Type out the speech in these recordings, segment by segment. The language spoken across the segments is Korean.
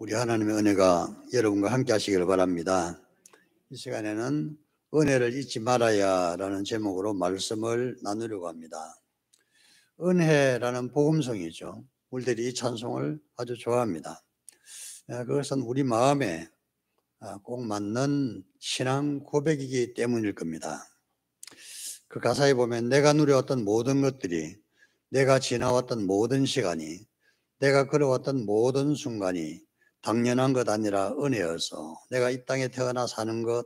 우리 하나님의 은혜가 여러분과 함께 하시기를 바랍니다. 이 시간에는 은혜를 잊지 말아야 라는 제목으로 말씀을 나누려고 합니다. 은혜라는 복음성이죠. 우리들이 이 찬송을 아주 좋아합니다. 그것은 우리 마음에 꼭 맞는 신앙 고백이기 때문일 겁니다. 그 가사에 보면 내가 누려왔던 모든 것들이, 내가 지나왔던 모든 시간이, 내가 걸어왔던 모든 순간이 당연한 것 아니라 은혜여서 내가 이 땅에 태어나 사는 것,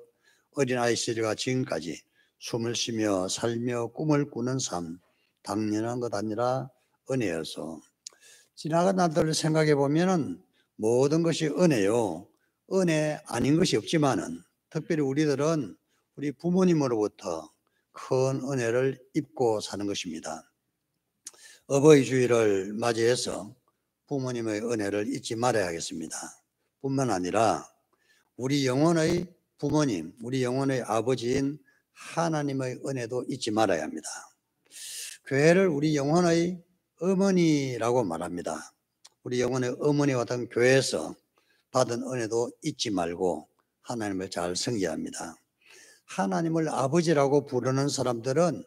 어린아이 시절과 지금까지 숨을 쉬며 살며 꿈을 꾸는 삶, 당연한 것 아니라 은혜여서 지나간 날들을 생각해 보면은 모든 것이 은혜요. 은혜 아닌 것이 없지만은 특별히 우리들은 우리 부모님으로부터 큰 은혜를 입고 사는 것입니다. 어버이 주일을 맞이해서 부모님의 은혜를 잊지 말아야 하겠습니다. 뿐만 아니라 우리 영혼의 부모님, 우리 영혼의 아버지인 하나님의 은혜도 잊지 말아야 합니다. 교회를 우리 영혼의 어머니라고 말합니다. 우리 영혼의 어머니와 같은 교회에서 받은 은혜도 잊지 말고 하나님을 잘 섬겨야 합니다. 하나님을 아버지라고 부르는 사람들은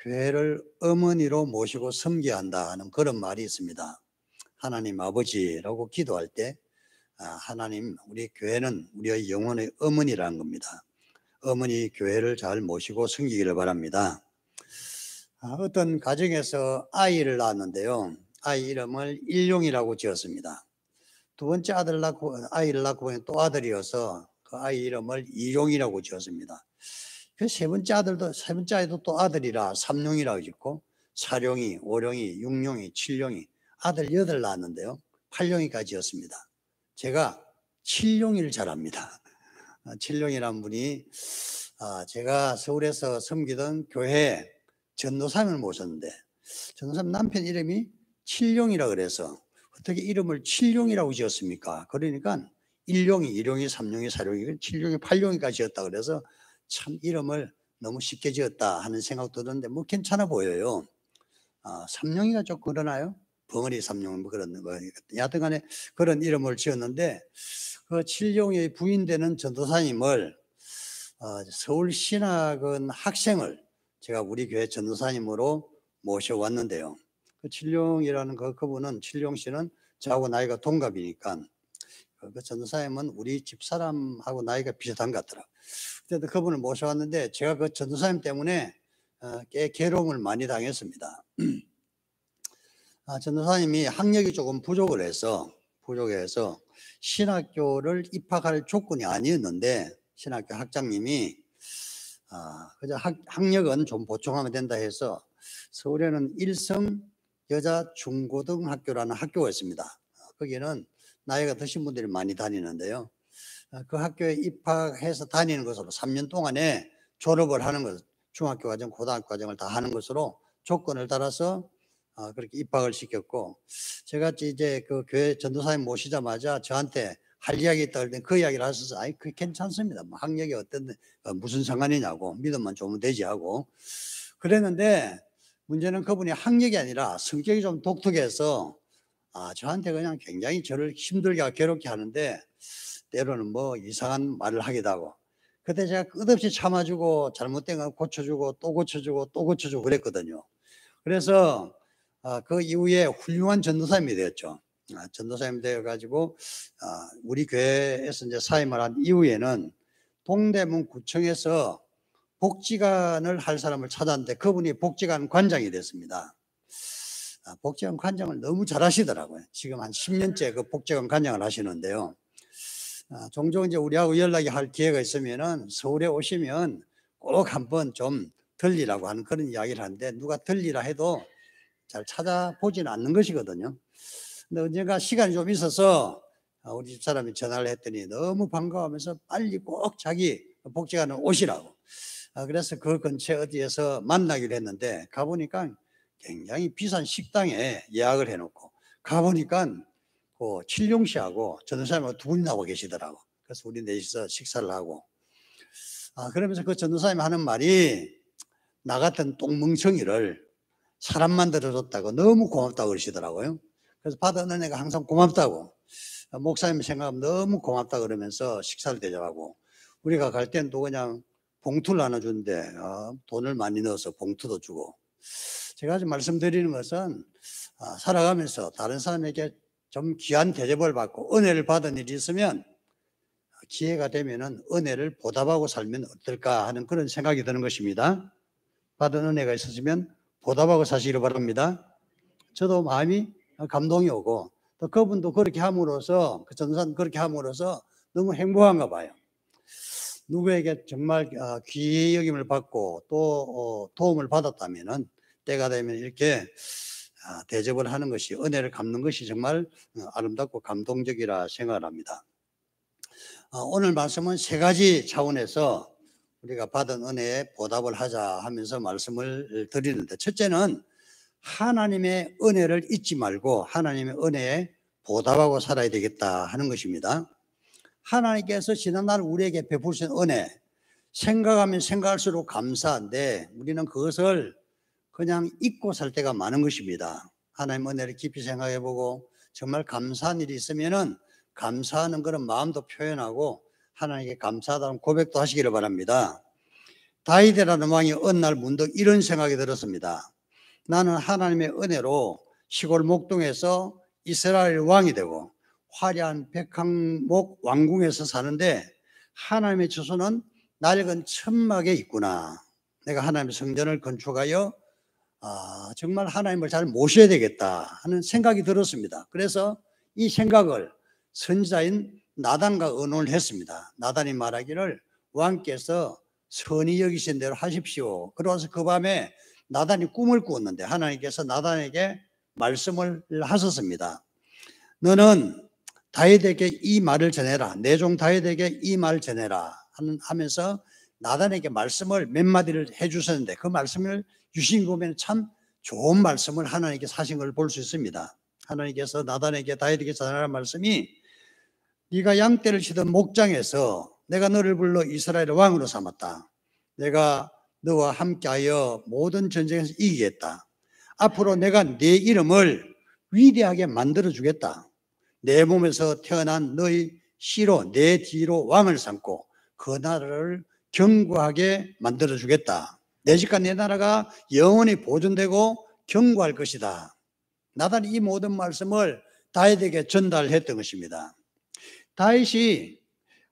교회를 어머니로 모시고 섬겨야 한다 하는 그런 말이 있습니다. 하나님 아버지라고 기도할 때 하나님, 우리 교회는 우리의 영혼의 어머니라는 겁니다. 어머니 교회를 잘 모시고 섬기기를 바랍니다. 어떤 가정에서 아이를 낳았는데요. 아이 이름을 일용이라고 지었습니다. 두 번째 아이를 낳고 보니 또 아들이어서 그 아이 이름을 이용이라고 지었습니다. 그 세 번째 아이도 또 아들이라 삼용이라고 짓고 사용이, 오용이, 육용이, 칠용이 아들 8 낳았는데요. 8용이까지 지었습니다. 제가 칠용이를 잘합니다. 칠용이라는 분이 제가 서울에서 섬기던 교회에 전도사님을 모셨는데 전도사님 남편 이름이 칠용이라 그래서 어떻게 이름을 칠용이라고 지었습니까? 그러니까 1용이, 2용이, 3용이, 4용이, 7용이, 8용이까지 지었다 그래서 참 이름을 너무 쉽게 지었다 하는 생각도 드는데 뭐 괜찮아 보여요. 3용이가 좀 그러나요? 벙어리 삼용 뭐 그런 거. 여하튼 간에 그런 이름을 지었는데 그 칠용의 부인되는 전도사님을 서울신학원 학생을 제가 우리 교회 전도사님으로 모셔왔는데요. 그 칠용이라는 그분은 칠용 씨는 저하고 나이가 동갑이니까 그 전도사님은 우리 집사람하고 나이가 비슷한 것 같더라고요. 그때도 그분을 모셔왔는데 제가 그 전도사님 때문에 꽤 괴로움을 많이 당했습니다. 전도사님이 학력이 조금 부족해서 신학교를 입학할 조건이 아니었는데 신학교 학장님이 그저 학력은 좀 보충하면 된다 해서 서울에는 일성 여자 중고등학교라는 학교가 있습니다. 거기는 나이가 드신 분들이 많이 다니는데요. 그 학교에 입학해서 다니는 것으로 3년 동안에 졸업을 하는 것, 중학교 과정, 고등학교 과정을 다 하는 것으로 조건을 따라서 그렇게 입학을 시켰고, 제가 이제 그 교회 전도사님 모시자마자 저한테 할 이야기 있다 그럴 때 그 이야기를 하셔서 그게 괜찮습니다. 뭐 학력이 무슨 상관이냐고, 믿음만 좋으면 되지 하고 그랬는데, 문제는 그분이 학력이 아니라 성격이 좀 독특해서 저한테 그냥 굉장히 저를 힘들게 괴롭게 하는데 때로는 뭐 이상한 말을 하기도 하고, 그때 제가 끝없이 참아주고 잘못된 거 고쳐주고 또 고쳐주고 또 고쳐주고 그랬거든요. 그래서 그 이후에 훌륭한 전도사님이 되었죠. 전도사님 되어가지고 우리 교회에서 이제 사임을 한 이후에는 동대문 구청에서 복지관을 할 사람을 찾았는데 그분이 복지관 관장이 됐습니다. 복지관 관장을 너무 잘하시더라고요. 지금 한 10년째 그 복지관 관장을 하시는데요. 종종 이제 우리하고 연락이 할 기회가 있으면은 서울에 오시면 꼭 한번 좀 들리라고 하는 그런 이야기를 하는데 누가 들리라 해도 잘 찾아보지는 않는 것이거든요. 근데 언젠가 시간이 좀 있어서 우리 집사람이 전화를 했더니 너무 반가워하면서 빨리 꼭 자기 복지관에 오시라고. 그래서 그 근처에 어디에서 만나기로 했는데 가보니까 굉장히 비싼 식당에 예약을 해놓고 가보니까 그 칠용 씨하고 전도사님하고 두 분이 나오고 계시더라고. 그래서 우리 넷이서 식사를 하고 그러면서 그 전도사님이 하는 말이 나 같은 똥멍청이를 사람 만들어줬다고 너무 고맙다고 그러시더라고요. 그래서 받은 은혜가 항상 고맙다고. 목사님 생각하면 너무 고맙다 그러면서 식사를 대접하고, 우리가 갈 땐 또 그냥 봉투를 나눠주는데 돈을 많이 넣어서 봉투도 주고. 제가 지금 말씀드리는 것은 살아가면서 다른 사람에게 좀 귀한 대접을 받고 은혜를 받은 일이 있으면 기회가 되면은 은혜를 보답하고 살면 어떨까 하는 그런 생각이 드는 것입니다. 받은 은혜가 있으시면 보답하고 사시기를 바랍니다. 저도 마음이 감동이 오고, 또 그분도 그렇게 함으로써, 그 전사는 그렇게 함으로써 너무 행복한가 봐요. 누구에게 정말 귀히 여김을 받고 또 도움을 받았다면은 때가 되면 이렇게 대접을 하는 것이, 은혜를 갚는 것이 정말 아름답고 감동적이라 생각을 합니다. 오늘 말씀은 세 가지 차원에서 우리가 받은 은혜에 보답을 하자 하면서 말씀을 드리는데, 첫째는 하나님의 은혜를 잊지 말고 하나님의 은혜에 보답하고 살아야 되겠다 하는 것입니다. 하나님께서 지난날 우리에게 베푸신 은혜, 생각하면 생각할수록 감사한데 우리는 그것을 그냥 잊고 살 때가 많은 것입니다. 하나님 은혜를 깊이 생각해보고 정말 감사한 일이 있으면은 감사하는 그런 마음도 표현하고 하나님께 감사하다는 고백도 하시기를 바랍니다. 다윗이라는 왕이 어느 날 문득 이런 생각이 들었습니다. 나는 하나님의 은혜로 시골 목동에서 이스라엘 왕이 되고 화려한 백항목 왕궁에서 사는데 하나님의 처소는 낡은 천막에 있구나. 내가 하나님의 성전을 건축하여 정말 하나님을 잘 모셔야 되겠다 하는 생각이 들었습니다. 그래서 이 생각을 선지자인 나단과 의논을 했습니다. 나단이 말하기를 왕께서 선히 여기신 대로 하십시오. 그러면서 그 밤에 나단이 꿈을 꾸었는데 하나님께서 나단에게 말씀을 하셨습니다. 너는 다윗에게 이 말을 전해라. 내 종 다윗에게 이 말을 전해라 하면서 나단에게 말씀을 몇 마디를 해주셨는데, 그 말씀을 주신 거 보면 참 좋은 말씀을 하나님께서 하신 걸 볼 수 있습니다. 하나님께서 나단에게 다윗에게 전하라는 말씀이, 네가 양떼를 치던 목장에서 내가 너를 불러 이스라엘의 왕으로 삼았다. 내가 너와 함께하여 모든 전쟁에서 이기겠다. 앞으로 내가 네 이름을 위대하게 만들어주겠다. 내 몸에서 태어난 너희 씨로 내 뒤로 왕을 삼고 그 나라를 견고하게 만들어주겠다. 내 집과 내 나라가 영원히 보존되고 견고할 것이다. 나단이 이 모든 말씀을 다윗에게 전달했던 것입니다. 다윗이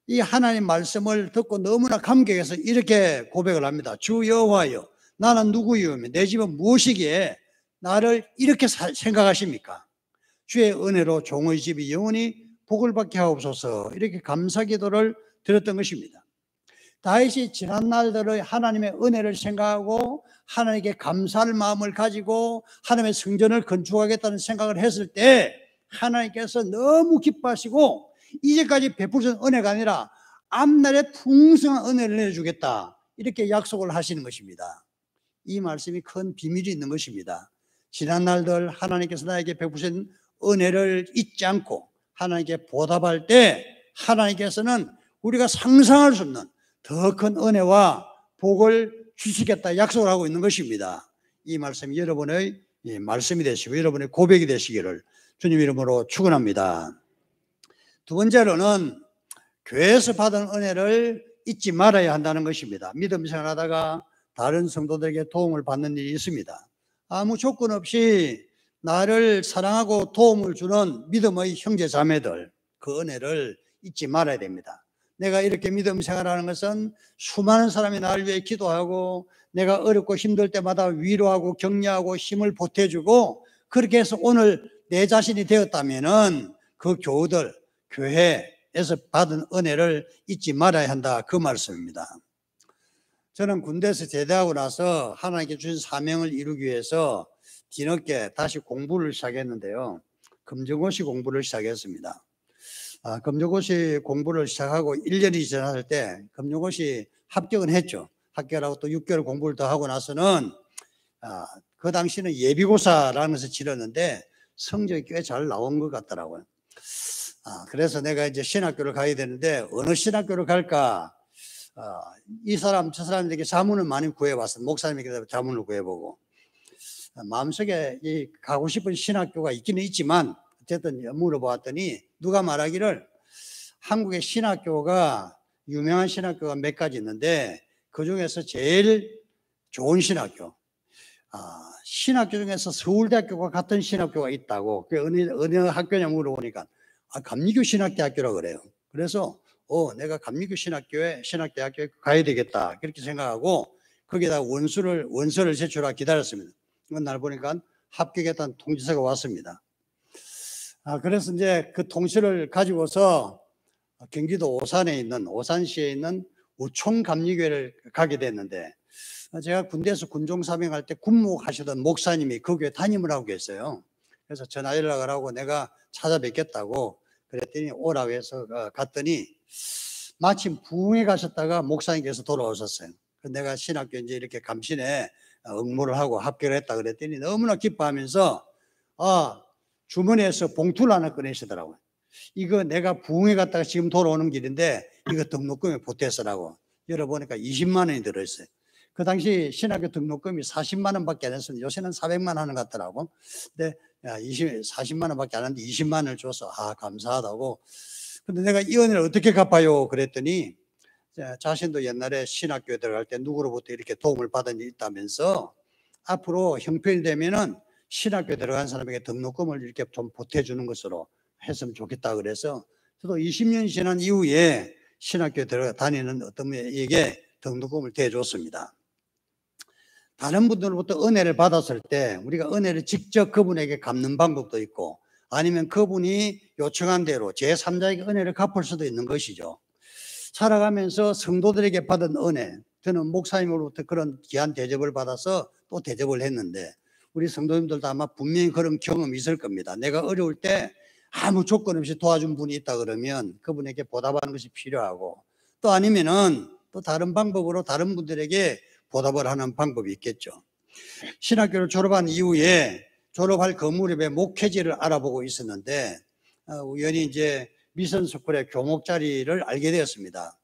이 하나님 말씀을 듣고 너무나 감격해서 이렇게 고백을 합니다. 주 여호와여, 나는 누구이오며 내 집은 무엇이기에 나를 이렇게 생각하십니까? 주의 은혜로 종의 집이 영원히 복을 받게 하옵소서. 이렇게 감사 기도를 드렸던 것입니다. 다윗이 지난 날들의 하나님의 은혜를 생각하고 하나님께 감사할 마음을 가지고 하나님의 성전을 건축하겠다는 생각을 했을 때 하나님께서 너무 기뻐하시고 이제까지 베푸신 은혜가 아니라 앞날에 풍성한 은혜를 내주겠다, 이렇게 약속을 하시는 것입니다. 이 말씀이 큰 비밀이 있는 것입니다. 지난 날들 하나님께서 나에게 베푸신 은혜를 잊지 않고 하나님께 보답할 때 하나님께서는 우리가 상상할 수 없는 더 큰 은혜와 복을 주시겠다 약속을 하고 있는 것입니다. 이 말씀이 여러분의 말씀이 되시고 여러분의 고백이 되시기를 주님 이름으로 축원합니다. 두 번째로는 교회에서 받은 은혜를 잊지 말아야 한다는 것입니다. 믿음 생활하다가 다른 성도들에게 도움을 받는 일이 있습니다. 아무 조건 없이 나를 사랑하고 도움을 주는 믿음의 형제 자매들, 그 은혜를 잊지 말아야 됩니다. 내가 이렇게 믿음 생활하는 것은 수많은 사람이 나를 위해 기도하고 내가 어렵고 힘들 때마다 위로하고 격려하고 힘을 보태주고 그렇게 해서 오늘 내 자신이 되었다면은 그 교우들, 교회에서 받은 은혜를 잊지 말아야 한다, 그 말씀입니다. 저는 군대에서 제대하고 나서 하나님께 주신 사명을 이루기 위해서 뒤늦게 다시 공부를 시작했는데요. 검정고시 공부를 시작했습니다. 검정고시 공부를 시작하고 1년이 지났을 때 검정고시 합격은 했죠. 합격하고 또 6개월 공부를 더 하고 나서는 그 당시는 예비고사라는 것을 치렀는데 성적이 꽤 잘 나온 것 같더라고요. 그래서 내가 이제 신학교를 가야 되는데 어느 신학교를 갈까? 이 사람 저 사람에게 자문을 많이 구해봤어요. 목사님에게 자문을 구해보고 마음속에 이 가고 싶은 신학교가 있기는 있지만 어쨌든 물어보았더니 누가 말하기를 한국의 신학교가 유명한 신학교가 몇 가지 있는데 그중에서 제일 좋은 신학교, 신학교 중에서 서울대학교와 같은 신학교가 있다고. 그게 어느 학교냐 물어보니까 감리교 신학대학교라고 그래요. 그래서 내가 감리교 신학대학교에 가야 되겠다 그렇게 생각하고 거기다 원서를 제출하고 기다렸습니다. 날 보니까 합격했다는 통지서가 왔습니다. 그래서 이제 그 통지를 가지고서 경기도 오산시에 있는 우총감리교회를 가게 됐는데, 제가 군대에서 군종사명할 때 군목하시던 목사님이 그 교회 담임을 하고 계세요. 그래서 전화 연락을 하고 내가 찾아뵙겠다고 그랬더니 오라고 해서 갔더니 마침 부흥회 가셨다가 목사님께서 돌아오셨어요. 내가 신학교 이제 이렇게 감신에 응모를 하고 합격을 했다 그랬더니 너무나 기뻐하면서 주머니에서 봉투를 하나 꺼내시더라고요. 이거 내가 부흥회 갔다가 지금 돌아오는 길인데 이거 등록금에 보태서라고. 열어보니까 20만 원이 들어있어요. 그 당시 신학교 등록금이 40만 원밖에 안 했었는데 요새는 400만 원 하는 것 같더라고. 근데 40만 원밖에 안 했는데 20만 원을 줘서 감사하다고. 근데 내가 이 은혜를 어떻게 갚아요? 그랬더니 자신도 옛날에 신학교에 들어갈 때 누구로부터 이렇게 도움을 받은 일이 있다면서 앞으로 형편이 되면은 신학교에 들어간 사람에게 등록금을 이렇게 좀 보태주는 것으로 했으면 좋겠다 그래서 저도 20년 지난 이후에 신학교에 다니는 어떤 분에게 등록금을 대줬습니다. 다른 분들로부터 은혜를 받았을 때 우리가 은혜를 직접 그분에게 갚는 방법도 있고 아니면 그분이 요청한 대로 제3자에게 은혜를 갚을 수도 있는 것이죠. 살아가면서 성도들에게 받은 은혜, 저는 목사님으로부터 그런 귀한 대접을 받아서 또 대접을 했는데 우리 성도님들도 아마 분명히 그런 경험이 있을 겁니다. 내가 어려울 때 아무 조건 없이 도와준 분이 있다 그러면 그분에게 보답하는 것이 필요하고 또 아니면은 또 다른 방법으로 다른 분들에게 보답을 하는 방법이 있겠죠. 신학교를 졸업한 이후에 졸업할 그 무렵에 목회지를 알아보고 있었는데 우연히 이제 미션스쿨의 교목 자리를 알게 되었습니다.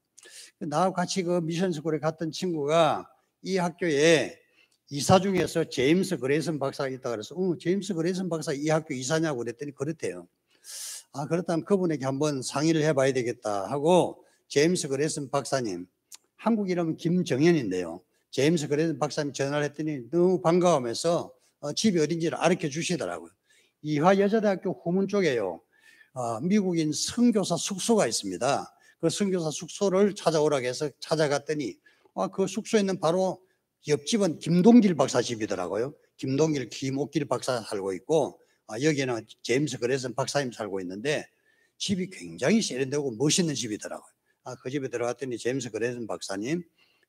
나하고 같이 그 미션스쿨에 갔던 친구가 이 학교에 이사 중에서 제임스 그레이슨 박사가 있다고 그래서 제임스 그레이슨 박사 이 학교 이사냐고 그랬더니 그렇대요. 그렇다면 그분에게 한번 상의를 해봐야 되겠다 하고 제임스 그레이슨 박사님, 한국 이름은 김정현인데요. 제임스 그레이슨 박사님 전화를 했더니 너무 반가워하면서 집이 어딘지를 알려 주시더라고요. 이화여자대학교 후문 쪽에요. 미국인 선교사 숙소가 있습니다. 그 선교사 숙소를 찾아오라고 해서 찾아갔더니 그 숙소에 있는 바로 옆집은 김동길 박사 집이더라고요. 김옥길 박사 살고 있고 여기는 제임스 그레이슨 박사님 살고 있는데 집이 굉장히 세련되고 멋있는 집이더라고요. 그 집에 들어갔더니 제임스 그레이슨 박사님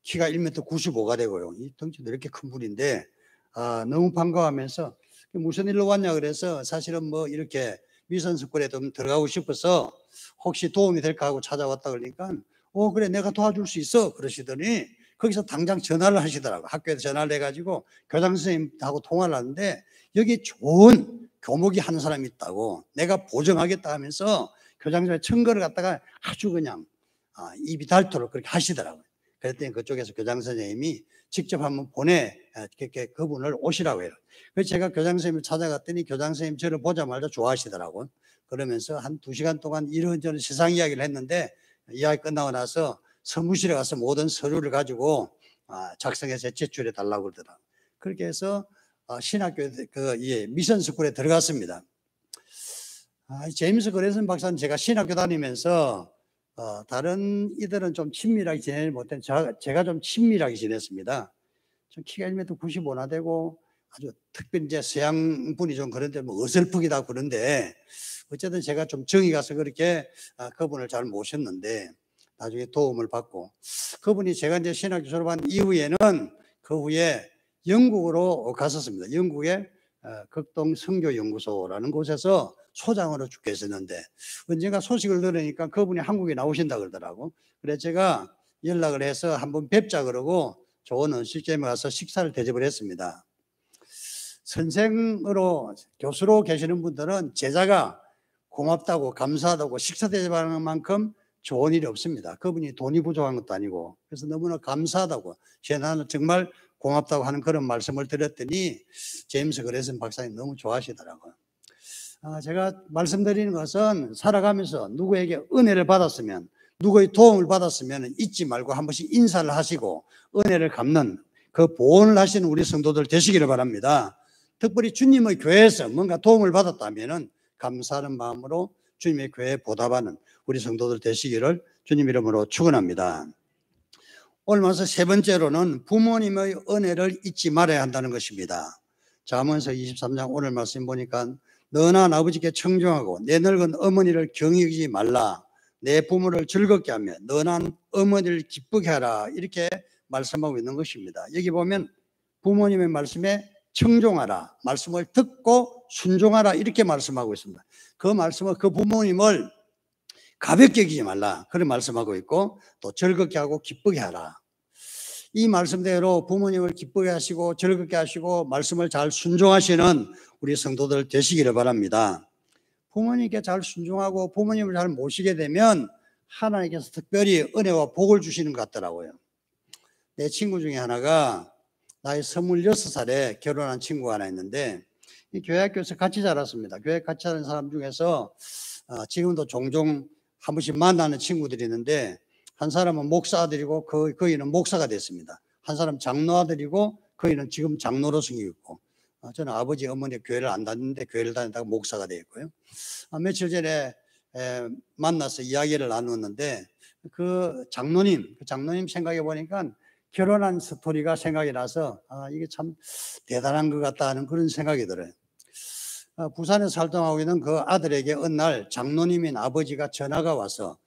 키가 1m 95가 되고요. 이 덩치도 이렇게 큰 분인데 너무 반가워하면서 무슨 일로 왔냐 그래서 사실은 뭐 이렇게 미션스쿨에 좀 들어가고 싶어서 혹시 도움이 될까 하고 찾아왔다 그러니까 그래 내가 도와줄 수 있어 그러시더니 거기서 당장 전화를 하시더라고요. 학교에서 전화를 해가지고 교장 선생님하고 통화를 하는데 여기 좋은 교목이 한 사람이 있다고 내가 보정하겠다 하면서 교장 선생님 청거를 갖다가 아주 그냥 입이 닳도록 그렇게 하시더라고요. 그랬더니 그쪽에서 교장 선생님이 직접 한번 그분을 오시라고 해요. 그래서 제가 교장 선생님을 찾아갔더니 교장 선생님 저를 보자마자 좋아하시더라고요. 그러면서 한 2시간 동안 이런저런 세상 이야기를 했는데 이야기 끝나고 나서 사무실에 가서 모든 서류를 가지고 작성해서 제출해 달라고 그러더라고요. 그렇게 해서 신학교 미션스쿨에 들어갔습니다. 제임스 그레이슨 박사는 제가 신학교 다니면서 다른 이들은 좀 친밀하게 지내지 못한 제가 좀 친밀하게 지냈습니다. 좀 키가 1m 95나 되고 아주 특별히 이제 서양 분이 좀 그런데 뭐 어설프기다 그런데 어쨌든 제가 좀 정이 가서 그렇게 그분을 잘 모셨는데 나중에 도움을 받고 그분이 제가 이제 신학교 졸업한 이후에는 그 후에 영국으로 갔었습니다. 영국의 극동 선교연구소라는 곳에서 소장으로 계셨는데 언젠가 소식을 들으니까 그분이 한국에 나오신다 그러더라고. 그래서 제가 연락을 해서 한번 뵙자 그러고 좋은 음식점에 가서 식사를 대접을 했습니다. 선생으로 교수로 계시는 분들은 제자가 고맙다고 감사하다고 식사 대접하는 만큼 좋은 일이 없습니다. 그분이 돈이 부족한 것도 아니고 그래서 너무나 감사하다고 나는 정말 고맙다고 하는 그런 말씀을 드렸더니 제임스 그레이슨 박사님 너무 좋아하시더라고요. 제가 말씀드리는 것은 살아가면서 누구에게 은혜를 받았으면, 누구의 도움을 받았으면 잊지 말고 한 번씩 인사를 하시고 은혜를 갚는 그 보온을 하시는 우리 성도들 되시기를 바랍니다. 특별히 주님의 교회에서 뭔가 도움을 받았다면 감사하는 마음으로 주님의 교회에 보답하는 우리 성도들 되시기를 주님 이름으로 축원합니다. 오늘 와서 세 번째로는 부모님의 은혜를 잊지 말아야 한다는 것입니다. 잠언서 23장 오늘 말씀 보니까 너나 아버지께 청정하고 내 늙은 어머니를 경히 여기지 말라. 내 부모를 즐겁게 하며 너나 어머니를 기쁘게 하라. 이렇게 말씀하고 있는 것입니다. 여기 보면 부모님의 말씀에 청종하라, 말씀을 듣고 순종하라 이렇게 말씀하고 있습니다. 그 말씀은 그 부모님을 가볍게 여기지 말라 그런 말씀하고 있고 또 즐겁게 하고 기쁘게 하라. 이 말씀대로 부모님을 기쁘게 하시고 즐겁게 하시고 말씀을 잘 순종하시는 우리 성도들 되시기를 바랍니다. 부모님께 잘 순종하고 부모님을 잘 모시게 되면 하나님께서 특별히 은혜와 복을 주시는 것 같더라고요. 내 친구 중에 하나가 나이 26살에 결혼한 친구가 하나 있는데 이 교회 학교에서 같이 자랐습니다. 교회 같이 자란 사람 중에서 지금도 종종 한 번씩 만나는 친구들이 있는데 한 사람은 목사 아들이고 거기는 목사가 됐습니다. 한 사람 장로 아들이고 거기는 지금 장로로 섬기고 있고 저는 아버지 어머니 교회를 안 다녔는데 교회를 다니다가 목사가 되었고요. 며칠 전에 만나서 이야기를 나누었는데 그 장로님 생각해 보니까 결혼한 스토리가 생각이 나서 이게 참 대단한 것 같다 하는 그런 생각이 들어요. 부산에서 활동하고 있는 그 아들에게 어느 날 장로님인 아버지가 전화가 와서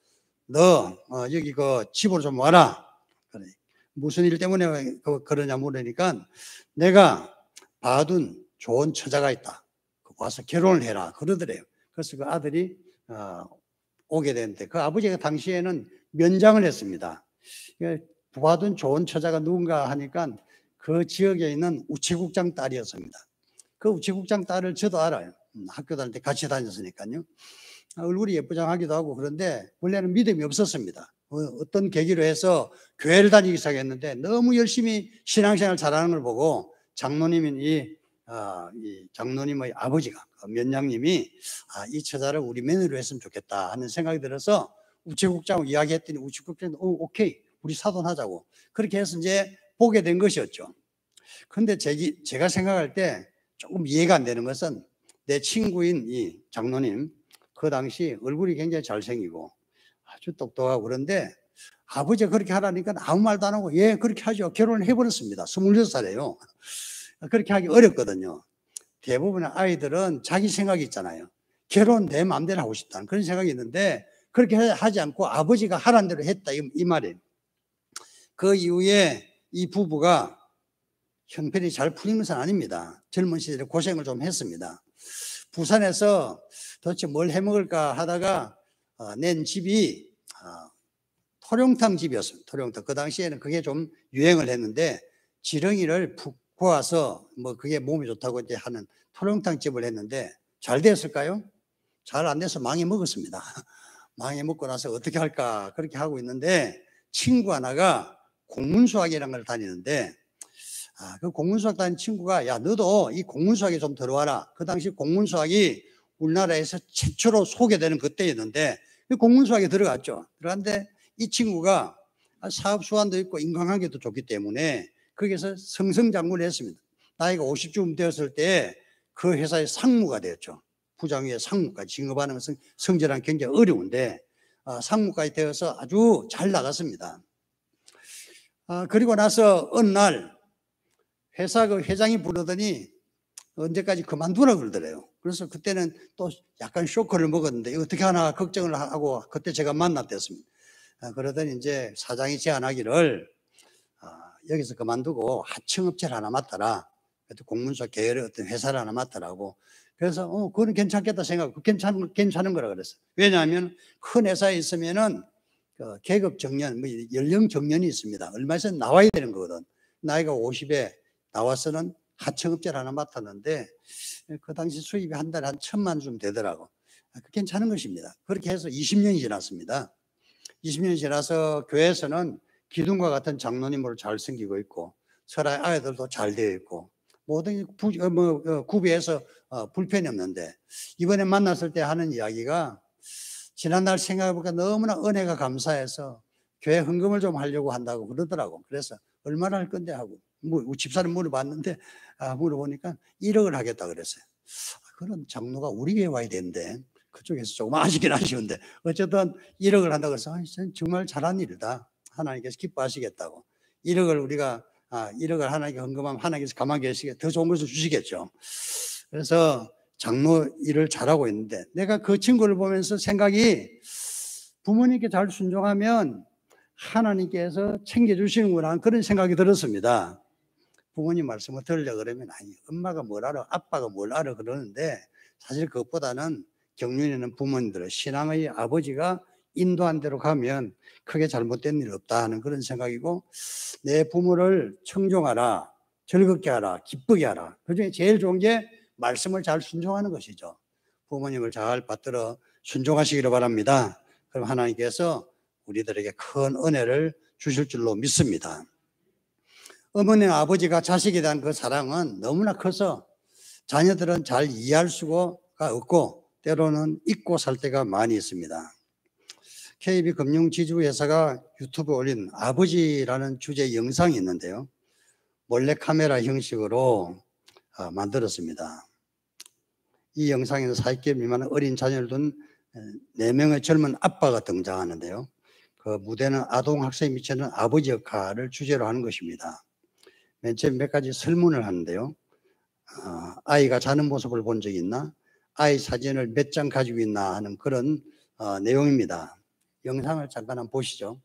너 여기 그 집으로 좀 와라. 그래. 무슨 일 때문에 그러냐 물으니까 내가 봐둔 좋은 처자가 있다. 와서 결혼을 해라 그러더래요. 그래서 그 아들이 오게 되는데 그 아버지가 당시에는 면장을 했습니다. 봐둔 좋은 처자가 누군가 하니까 그 지역에 있는 우체국장 딸이었습니다. 그 우체국장 딸을 저도 알아요. 학교 다닐 때 같이 다녔으니까요. 얼굴이 예쁘장하기도 하고 그런데 원래는 믿음이 없었습니다. 어떤 계기로 해서 교회를 다니기 시작했는데 너무 열심히 신앙생활 잘하는 걸 보고 장로님인 이 장로님의 아버지가 면장님이 이 처자를 우리 며느리로 했으면 좋겠다 하는 생각이 들어서 우체국장하고 이야기했더니 우체국장이 오케이 우리 사돈하자고 그렇게 해서 이제 보게 된 것이었죠. 그런데 제가 생각할 때 조금 이해가 안 되는 것은 내 친구인 이 장로님 그 당시 얼굴이 굉장히 잘생기고 아주 똑똑하고 그런데 아버지가 그렇게 하라니까 아무 말도 안 하고 예 그렇게 하죠. 결혼을 해버렸습니다. 26살이에요. 그렇게 하기 어렵거든요. 대부분의 아이들은 자기 생각이 있잖아요. 결혼 내 마음대로 하고 싶다는 그런 생각이 있는데 그렇게 하지 않고 아버지가 하라는 대로 했다 이 말이에요. 그 이후에 이 부부가 형편이 잘 풀린 것은 아닙니다. 젊은 시절에 고생을 좀 했습니다. 부산에서 도대체 뭘 해먹을까 하다가 낸 집이 토룡탕 집이었습니다. 토룡탕. 그 당시에는 그게 좀 유행을 했는데 지렁이를 푹 구워서 뭐 그게 몸에 좋다고 이제 하는 토룡탕 집을 했는데 잘 됐을까요? 잘 안 돼서 망해 먹었습니다. 망해 먹고 나서 어떻게 할까 그렇게 하고 있는데 친구 하나가 공문수학이라는 걸 다니는데 그 공문수학 다니는 친구가 야 너도 이 공문수학에 좀 들어와라. 그 당시 공문수학이 우리나라에서 최초로 소개되는 그때였는데 공문수학에 들어갔죠. 들어갔는데 이 친구가 사업 수완도 있고 인간관계도 좋기 때문에 거기서 승승장구를 했습니다. 나이가 50쯤 되었을 때 그 회사의 상무가 되었죠. 부장 위에 상무까지 진급하는 것은 성질은 굉장히 어려운데 상무까지 되어서 아주 잘 나갔습니다. 그리고 나서 어느 날 회사 그 회장이 부르더니 언제까지 그만두라 그러더래요. 그래서 그때는 또 약간 쇼크를 먹었는데 어떻게 하나 걱정을 하고 그때 제가 만났댔습니다. 그러더니 이제 사장이 제안하기를 여기서 그만두고 하청업체를 하나 맡아라. 공문서 계열의 어떤 회사를 하나 맡아라고. 그래서 그거는 괜찮겠다 생각하고 괜찮은 거라 그랬어요. 왜냐하면 큰 회사에 있으면은 계급 정년, 뭐 연령 정년이 있습니다. 얼마 전에 나와야 되는 거거든. 나이가 50에 나와서는 하청업체를 하나 맡았는데 그 당시 수입이 한 달에 한 1,000만 좀 되더라고. 괜찮은 것입니다. 그렇게 해서 20년이 지났습니다. 20년이 지나서 교회에서는 기둥과 같은 장로님으로 잘 섬기고 있고 설아의 아이들도 잘 되어 있고 모든 구비해서 불편이 없는데, 이번에 만났을 때 하는 이야기가 지난날 생각해보니까 너무나 은혜가 감사해서 교회 헌금을 좀 하려고 한다고 그러더라고. 그래서 얼마나 할 건데 하고 집사람 물어봤는데 물어보니까 1억을 하겠다 그랬어요. 그런 장로가 우리 교회 와야 되는데 그쪽에서 조금 아쉽긴 아쉬운데 어쨌든 1억을 한다고 해서 정말 잘한 일이다. 하나님께서 기뻐하시겠다고. 1억을 우리가 1억을 하나님께 헌금하면 하나님께서 가만히 계시게 더 좋은 것을 주시겠죠. 그래서 장로 일을 잘하고 있는데 내가 그 친구를 보면서 생각이, 부모님께 잘 순종하면 하나님께서 챙겨주시는구나 그런 생각이 들었습니다. 부모님 말씀을 들으려고 그러면 아니 엄마가 뭘 알아 아빠가 뭘 알아 그러는데, 사실 그것보다는 경륜에는 부모님들 신앙의 아버지가 인도한 대로 가면 크게 잘못된 일 없다 하는 그런 생각이고, 내 부모를 청종하라, 즐겁게 하라, 기쁘게 하라. 그중에 제일 좋은 게 말씀을 잘 순종하는 것이죠. 부모님을 잘 받들어 순종하시기를 바랍니다. 그럼 하나님께서 우리들에게 큰 은혜를 주실 줄로 믿습니다. 어머니와 아버지가 자식에 대한 그 사랑은 너무나 커서 자녀들은 잘 이해할 수가 없고 때로는 잊고 살 때가 많이 있습니다. KB금융지주회사가 유튜브에 올린 아버지라는 주제의 영상이 있는데요, 몰래카메라 형식으로 만들었습니다. 이 영상에서 40개 미만의 어린 자녀를 둔 4명의 젊은 아빠가 등장하는데요, 그 무대는 아동학생에 미치는 아버지 역할을 주제로 하는 것입니다. 맨 처음 몇 가지 설문을 하는데요, 아이가 자는 모습을 본 적이 있나? 아이 사진을 몇 장 가지고 있나 하는 그런 내용입니다. 영상을 잠깐 한번 보시죠.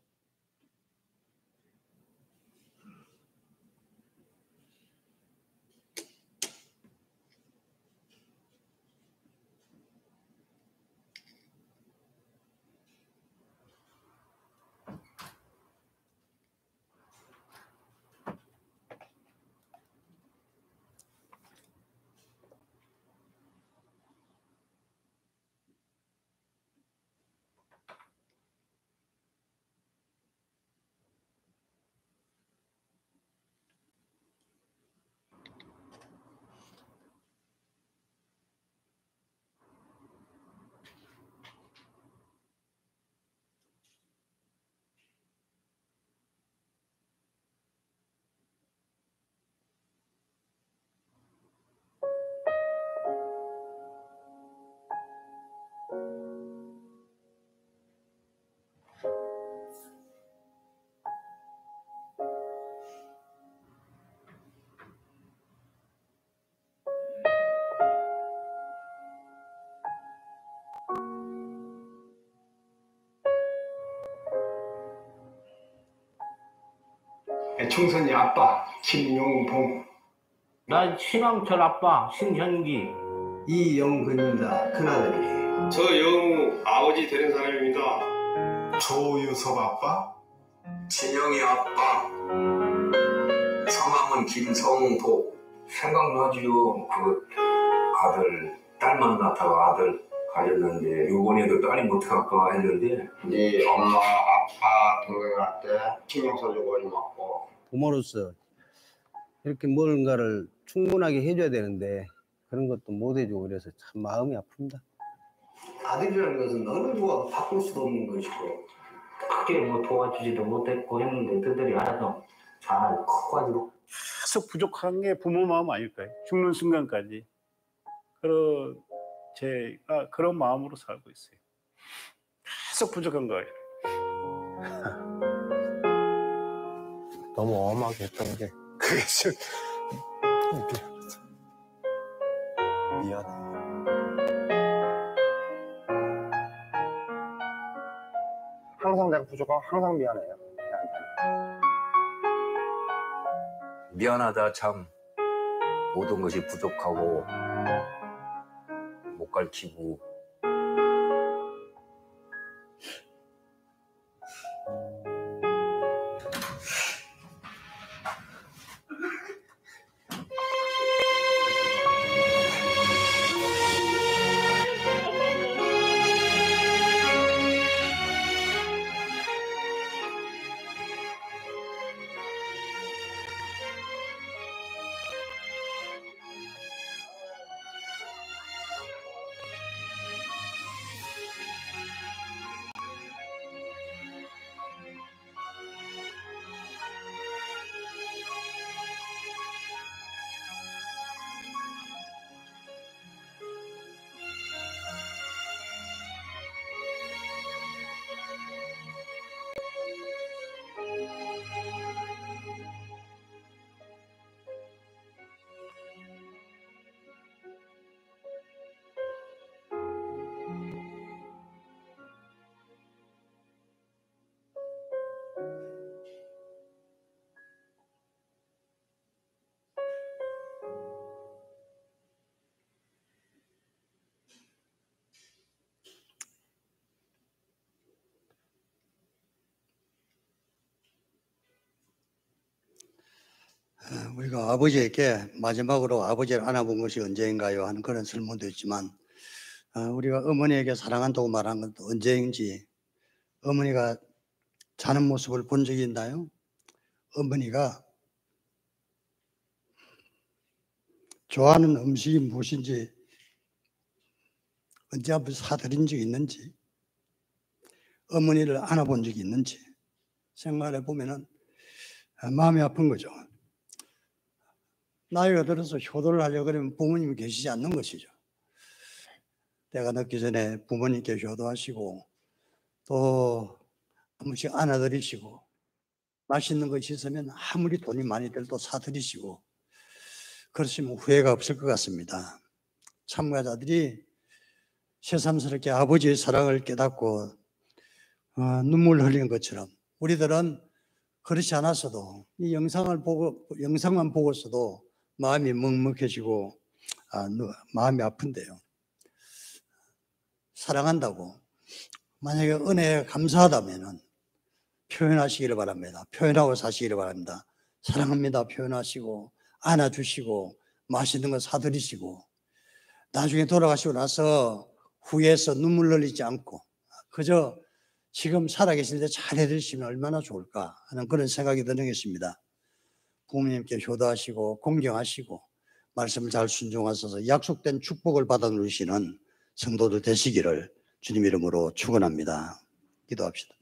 총선이 아빠 김용봉, 난 신왕철 아빠 신현기. 이영근입니다. 큰아들이에요. 저 영우 아버지 되는 사람입니다. 조유섭 아빠, 진영이 아빠, 성함은 김성도. 생각나지요. 그 아들, 딸만 낳다가 아들 가졌는데 요번에도 딸이 못할까 했는데 네 엄마 아빠 동생한테 신경 써주고 많이 맞고. 부모로서 이렇게 뭔가를 충분하게 해줘야 되는데 그런 것도 못 해주고 그래서 참 마음이 아픕니다. 아들이라는 것은 너는 누가 바꿀 수도 없는 것이고 크게 뭐 도와주지도 못했고 했는데 그들이 알아서 잘 커가지고. 계속 부족한 게 부모 마음 아닐까요? 죽는 순간까지. 제가 그런 마음으로 살고 있어요. 계속 부족한 거예요. 너무 엄하게 했던 게 그게 좀 미안해. 항상 내가 부족하고 항상 미안해요. 미안하다 참. 모든 것이 부족하고 못 가르치고 우리가 아버지에게 마지막으로 아버지를 안아본 것이 언제인가요? 하는 그런 질문도 있지만 우리가 어머니에게 사랑한다고 말한 것도 언제인지 어머니가 자는 모습을 본 적이 있나요? 어머니가 좋아하는 음식이 무엇인지 언제 한번 사드린 적이 있는지 어머니를 안아본 적이 있는지 생각해 보면은 마음이 아픈 거죠. 나이가 들어서 효도를 하려고 그러면 부모님이 계시지 않는 것이죠. 때가 늦기 전에 부모님께 효도하시고 또 한 번씩 안아드리시고 맛있는 것이 있으면 아무리 돈이 많이 들도 사드리시고 그러시면 후회가 없을 것 같습니다. 참가자들이 새삼스럽게 아버지의 사랑을 깨닫고 눈물 흘리는 것처럼 우리들은 그렇지 않았어도 이 영상만 보고서도 마음이 먹먹해지고 마음이 아픈데요. 사랑한다고 만약에 은혜에 감사하다면은 표현하시기를 바랍니다. 표현하고 사시기를 바랍니다. 사랑합니다 표현하시고 안아주시고 맛있는 거 사드리시고 나중에 돌아가시고 나서 후회해서 눈물 흘리지 않고 그저 지금 살아계실 때 잘 해드리시면 얼마나 좋을까 하는 그런 생각이 드는 것입니다. 부모님께 효도하시고 공경하시고 말씀을 잘 순종하셔서 약속된 축복을 받아 누리시는 성도들 되시기를 주님 이름으로 축원합니다. 기도합시다.